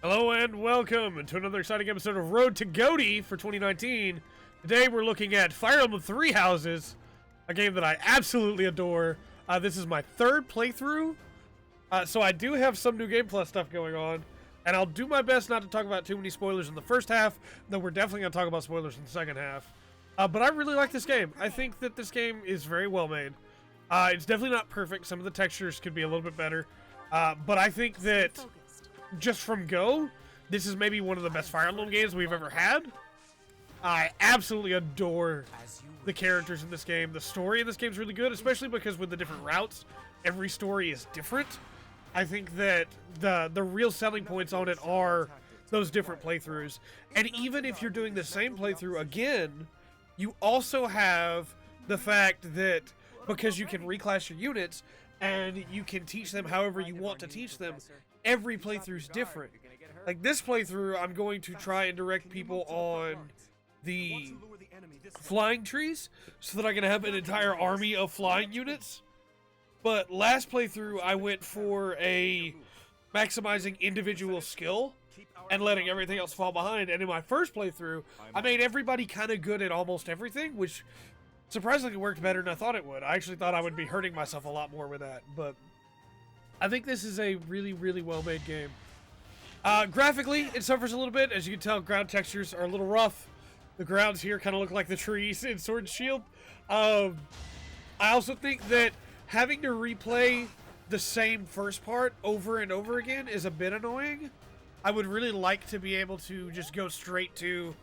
Hello and welcome to another exciting episode of Road to GotY for 2019. Today we're looking at Fire Emblem Three Houses, a game that I absolutely adore. This is my third playthrough, so I do have some New Game Plus stuff going on, and I'll do my best not to talk about too many spoilers in the first half, though we're definitely going to talk about spoilers in the second half. But I really like this game. I think that this game is very well made. It's definitely not perfect. Some of the textures could be a little bit better, but I think that just from go, this is maybe one of the best Fire Emblem games we've ever had. I absolutely adore the characters in this game. The story in this game is really good, especially because with the different routes, every story is different. I think that the real selling points on it are those different playthroughs. And even if you're doing the same playthrough again, you also have the fact that because you can reclass your units and you can teach them however you want to teach them, every playthrough is different. Like this playthrough, I'm going to try and direct people on the flying trees so that I can have an entire army of flying units. But last playthrough, I went for a maximizing individual skill and letting everything else fall behind. And in my first playthrough, I made everybody kind of good at almost everything, which surprisingly worked better than I thought it would. I actually thought I would be hurting myself a lot more with that, but I think this is a really, really well-made game. Graphically, it suffers a little bit. As you can tell, ground textures are a little rough. The grounds here kind of look like the trees in Sword and Shield. I also think that having to replay the same first part over and over again is a bit annoying. I would really like to be able to just go straight to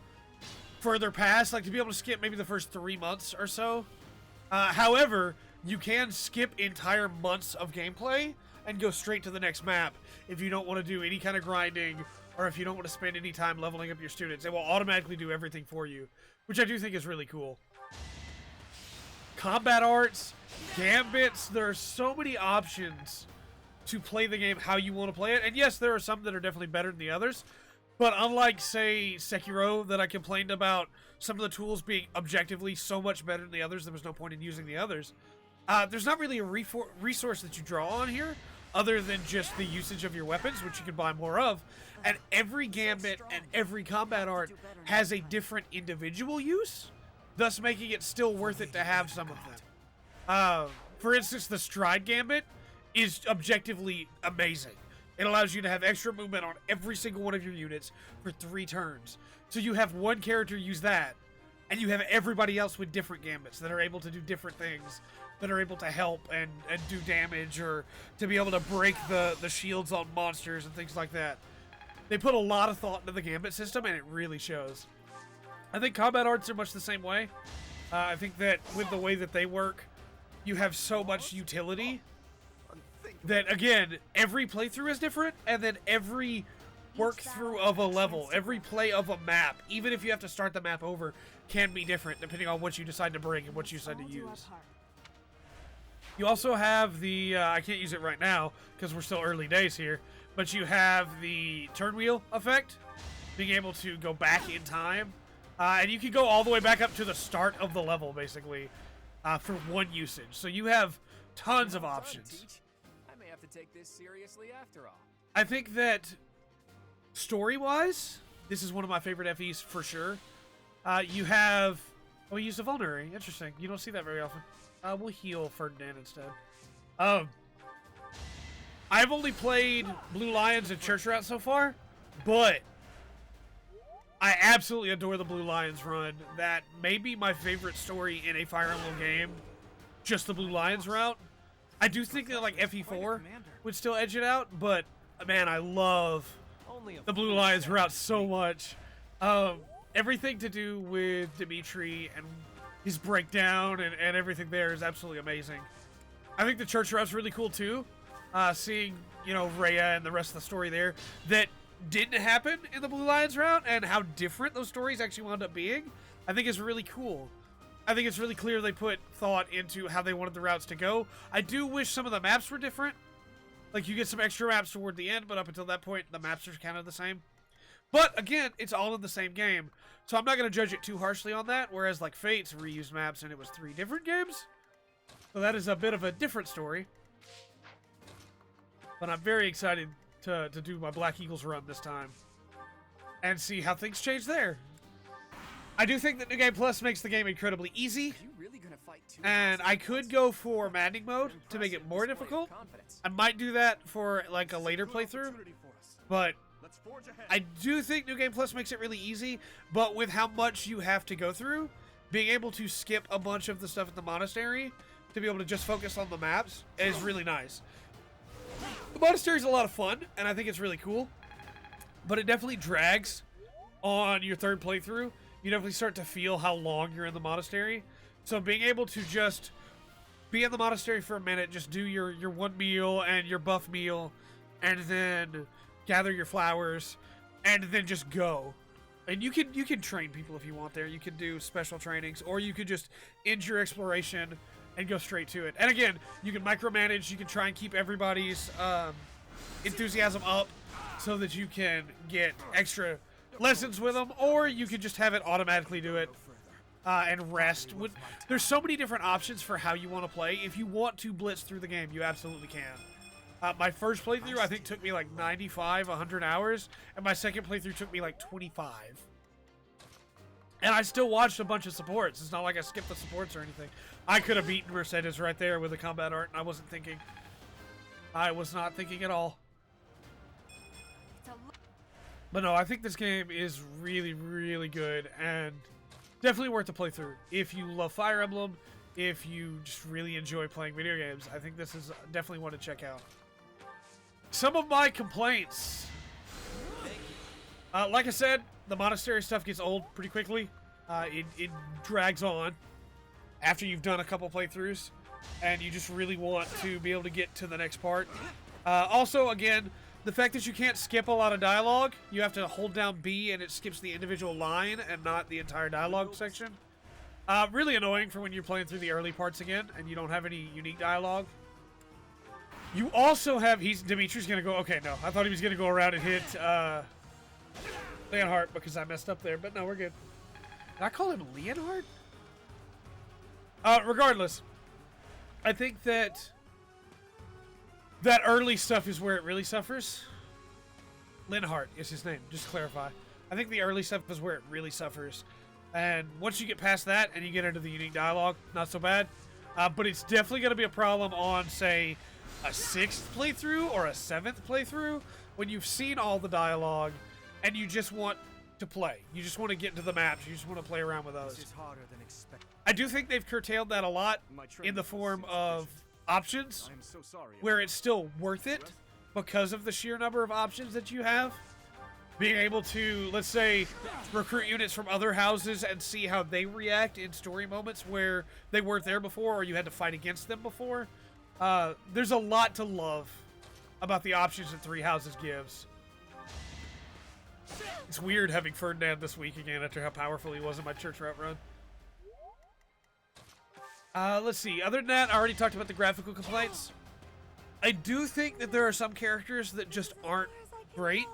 further past, like to be able to skip maybe the first 3 months or so. However, you can skip entire months of gameplay and go straight to the next map if you don't want to do any kind of grinding or if you don't want to spend any time leveling up your students. It will automatically do everything for you, which I do think is really cool. Combat arts, gambits, there are so many options to play the game how you want to play it. And yes, there are some that are definitely better than the others. But unlike, say, Sekiro, that I complained about some of the tools being objectively so much better than the others, there was no point in using the others. There's not really a resource that you draw on here, other than just the usage of your weapons, which you can buy more of. And every gambit and every combat art has a different individual use, thus making it still worth it to have some of them. For instance, the Stride Gambit is objectively amazing. It allows you to have extra movement on every single one of your units for 3 turns. So you have one character use that, and you have everybody else with different gambits that are able to do different things, that are able to help and do damage, or to be able to break the shields on monsters and things like that. They put a lot of thought into the gambit system, and it really shows. I think combat arts are much the same way. I think that with the way that they work, you have so much utility that, again, every playthrough is different, and then every work through of a level, every play of a map, even if you have to start the map over, can be different depending on what you decide to bring and what you decide to use. You also have the, I can't use it right now because we're still early days here, but you have the turn wheel effect, being able to go back in time, and you can go all the way back up to the start of the level, basically, for one usage. So you have tons of options. I may have to take this seriously after all. I think that story-wise, this is one of my favorite FEs for sure. You have, oh, we used a vulnerary. Interesting. You don't see that very often. We'll heal Ferdinand instead. I've only played Blue Lions and Church Route so far, but I absolutely adore the Blue Lions run. That may be my favorite story in a Fire Emblem game, just the Blue Lions route. I do think that like FE4 would still edge it out, but man, I love the Blue Lions route so much. Everything to do with Dimitri and his breakdown and everything there is absolutely amazing. I think the church route's really cool too. Seeing, you know, Rhea and the rest of the story there that didn't happen in the Blue Lions route and how different those stories actually wound up being, I think is really cool. I think it's really clear they put thought into how they wanted the routes to go. I do wish some of the maps were different. Like, you get some extra maps toward the end, but up until that point, the maps are kind of the same. But, again, it's all in the same game. So I'm not going to judge it too harshly on that, whereas, like, Fate's reused maps and it was 3 different games. So that is a bit of a different story. But I'm very excited to do my Black Eagles run this time and see how things change there. I do think that New Game Plus makes the game incredibly easy, You really gonna fight two and I could go for maddening mode to make it more difficult. I might do that for like a later playthrough, but I do think New Game Plus makes it really easy, but with how much you have to go through, being able to skip a bunch of the stuff at the monastery to be able to just focus on the maps is really nice. The monastery is a lot of fun, and I think it's really cool, but it definitely drags on your third playthrough. You definitely start to feel how long you're in the monastery. So being able to just be in the monastery for a minute, just do your one meal and your buff meal, and then gather your flowers, and then just go. And you can train people if you want there. You can do special trainings, or you could just end your exploration and go straight to it. And again, you can micromanage. You can try and keep everybody's enthusiasm up so that you can get extra lessons with them, or you can just have it automatically do it and rest. There's so many different options for how you want to play. If you want to blitz through the game, you absolutely can. My first playthrough, I think, took me like 95, 100 hours, and my second playthrough took me like 25. And I still watched a bunch of supports. It's not like I skipped the supports or anything. I could have beaten Mercedes right there with the combat art, and I wasn't thinking. I was not thinking at all. But no, I think this game is really, really good, and definitely worth to play through. If you love Fire Emblem, if you just really enjoy playing video games, I think this is definitely one to check out. Some of my complaints. Like I said, the monastery stuff gets old pretty quickly. It drags on after you've done a couple playthroughs, and you just really want to be able to get to the next part. Also, again, the fact that you can't skip a lot of dialogue, you have to hold down B and it skips the individual line and not the entire dialogue section. Really annoying for when you're playing through the early parts again and you don't have any unique dialogue. You also have, Dimitri's gonna go, okay, no, I thought he was gonna go around and hit, Leonhardt because I messed up there, but no, we're good. Did I call him Leonhardt? Regardless, I think that early stuff is where it really suffers. Linhart is his name, just to clarify. I think the early stuff is where it really suffers. And once you get past that and you get into the unique dialogue, not so bad. But it's definitely going to be a problem on, say, a 6th playthrough or a 7th playthrough when you've seen all the dialogue and you just want to play. You just want to get into the maps. You just want to play around with those. I do think they've curtailed that a lot in the form of options, where it's still worth it because of the sheer number of options that you have. Being able to, let's say, recruit units from other houses and see how they react in story moments where they weren't there before or you had to fight against them before. There's a lot to love about the options that Three Houses gives. It's weird having Ferdinand this week again after how powerful he was in my church route run. Let's see. Other than that, I already talked about the graphical complaints. I do think that there are some characters that just aren't great.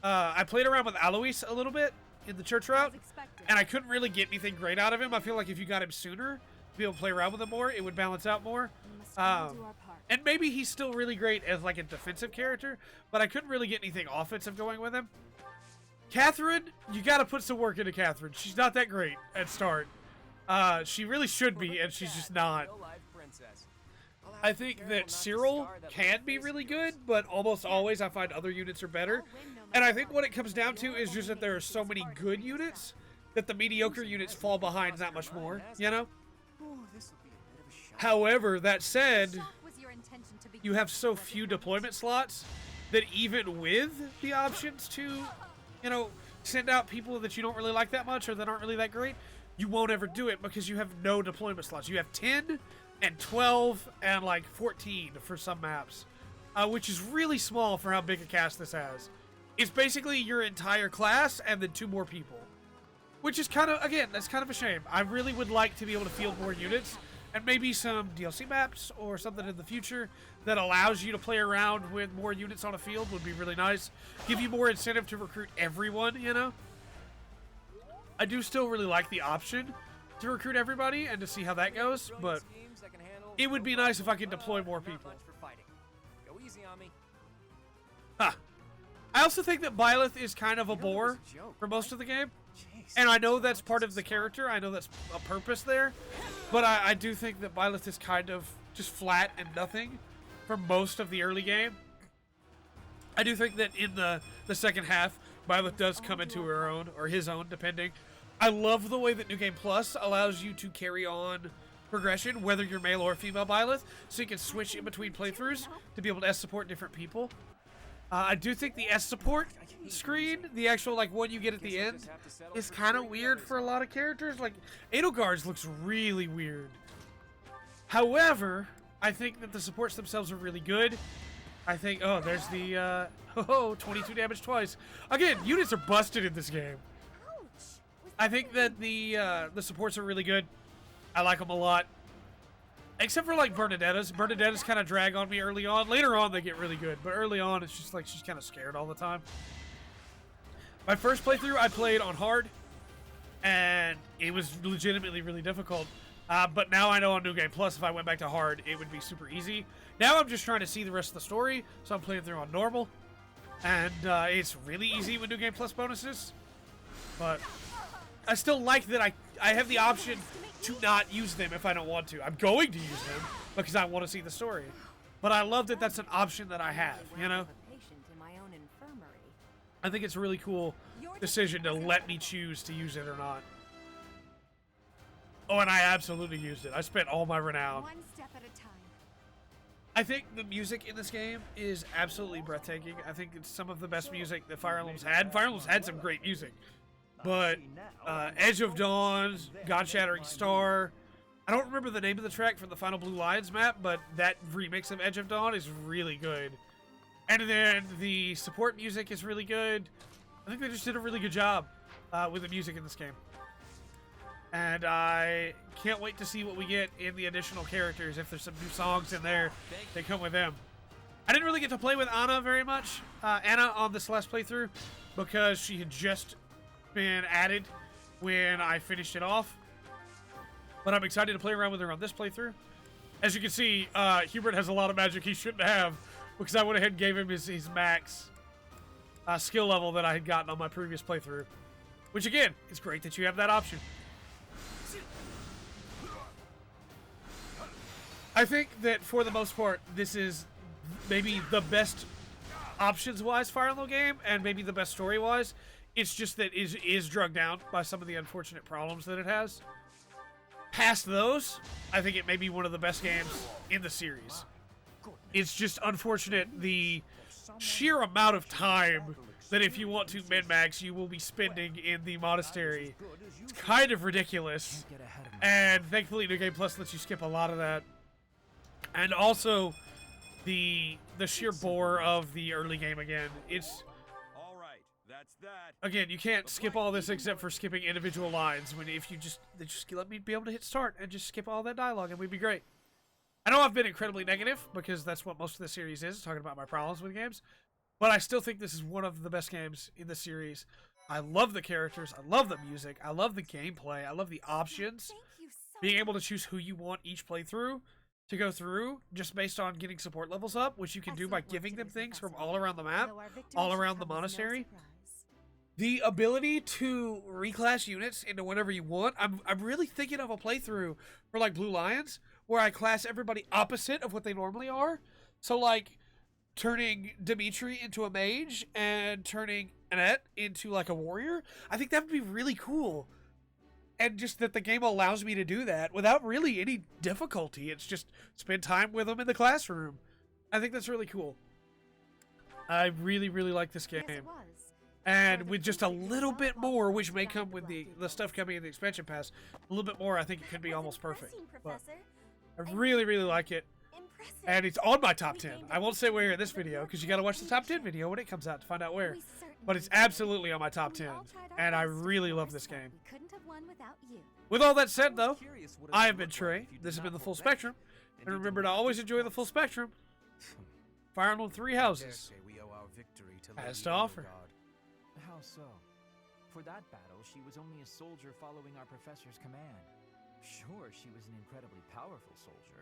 I played around with Alois a little bit in the church route, and I couldn't really get anything great out of him. I feel like if you got him sooner, to be able to play around with him more, it would balance out more. And maybe he's still really great as like a defensive character, but I couldn't really get anything offensive going with him. Catherine, you got to put some work into Catherine. She's not that great at start. She really should be, and she's just not. I think that Cyril can be really good, but almost always I find other units are better. And I think what it comes down to is just that there are so many good units that the mediocre units fall behind that much more, you know? However, that said, you have so few deployment slots that even with the options to, you know, send out people that you don't really like that much or that aren't really that great, you won't ever do it because you have no deployment slots. You have 10 and 12 and like 14 for some maps, which is really small for how big a cast this has. It's basically your entire class and then 2 more people, which is kind of, again, that's kind of a shame. I really would like to be able to field more units and maybe some DLC maps or something in the future that allows you to play around with more units on a field would be really nice. Give you more incentive to recruit everyone, you know? I do still really like the option to recruit everybody and to see how that goes, but it would be nice if I could deploy more people. Ha! I also think that Byleth is kind of a bore for most of the game. And I know that's part of the character. I know that's a purpose there. But I do think that Byleth is kind of just flat and nothing for most of the early game. I do think that in the second half, Byleth does come into her own, or his own, depending. I love the way that New Game Plus allows you to carry on progression, whether you're male or female Byleth, so you can switch in between playthroughs to be able to S support different people. I do think the S support screen, the actual like one you get at the end, is kind of weird for a lot of characters. Like Edelgard's looks really weird. However, I think that the supports themselves are really good. I think, oh, there's the 22 damage twice. Again, units are busted in this game. I think that the supports are really good. I like them a lot. Except for like Bernadetta's. Bernadetta's kind of drag on me early on. Later on, they get really good. But early on, it's just like she's kind of scared all the time. My first playthrough, I played on hard. And it was legitimately really difficult. But now I know on New Game Plus, if I went back to hard, it would be super easy. Now I'm just trying to see the rest of the story. So I'm playing through on normal. And it's really easy with New Game Plus bonuses. But I still like that I have the option to not use them if I don't want to. I'm going to use them because I want to see the story. But I love that that's an option that I have, you know? I think it's a really cool decision to let me choose to use it or not. Oh, and I absolutely used it. I spent all my renown. One step at a time. I think the music in this game is absolutely breathtaking. I think it's some of the best music that Fire Emblem's had. Fire Emblem's had some great music. But Edge of Dawn, God-Shattering Star. I don't remember the name of the track from the Final Blue Lions map, but that remix of Edge of Dawn is really good. And then the support music is really good. I think they just did a really good job with the music in this game. And I can't wait to see what we get in the additional characters, if there's some new songs in there that come with them. I didn't really get to play with Anna very much, Anna, on this last playthrough, because she had just been added when I finished it off. But I'm excited to play around with her on this playthrough. As you can see, Hubert has a lot of magic he shouldn't have, because I went ahead and gave him his max skill level that I had gotten on my previous playthrough. Which, again, it's great that you have that option. I think that, for the most part, this is maybe the best options-wise Fire Emblem game, and maybe the best story-wise. It's just that it is drugged down by some of the unfortunate problems that it has. Past those, I think it may be one of the best games in the series. It's just unfortunate the sheer amount of time that if you want to min-max, you will be spending in the monastery. It's kind of ridiculous. And thankfully, New Game Plus lets you skip a lot of that. And also, the sheer bore of the early game again. It's... Again, you can't skip all this except for skipping individual lines. When if you just let me be able to hit start and just skip all that dialogue, and we'd be great. I know I've been incredibly negative, because that's what most of the series is, talking about my problems with games. But I still think this is one of the best games in the series. I love the characters, I love the music, I love the gameplay, I love the options. Being able to choose who you want each playthrough to go through, just based on getting support levels up, which you can do by giving them things from all around the map, all around the monastery. The ability to reclass units into whatever you want. I'm really thinking of a playthrough for like Blue Lions, where I class everybody opposite of what they normally are. So like turning Dimitri into a mage and turning Annette into like a warrior. I think that would be really cool. And just that the game allows me to do that without really any difficulty. It's just spend time with them in the classroom. I think that's really cool. I really, really like this game. Yes, it was. And with just a little bit more, which may come with the stuff coming in the expansion pass, a little bit more, I think it could be almost perfect. But I really, really like it. And it's on my top 10. I won't say where in this video, because you got to watch the top 10 video when it comes out to find out where. But it's absolutely on my top 10. And I really love this game. With all that said, though, I have been Trey. This has been the Full Spectrum. And remember to always enjoy the full spectrum. Fire Emblem Three Houses has to offer. How so? For that battle, she was only a soldier following our professor's command. Sure, she was an incredibly powerful soldier,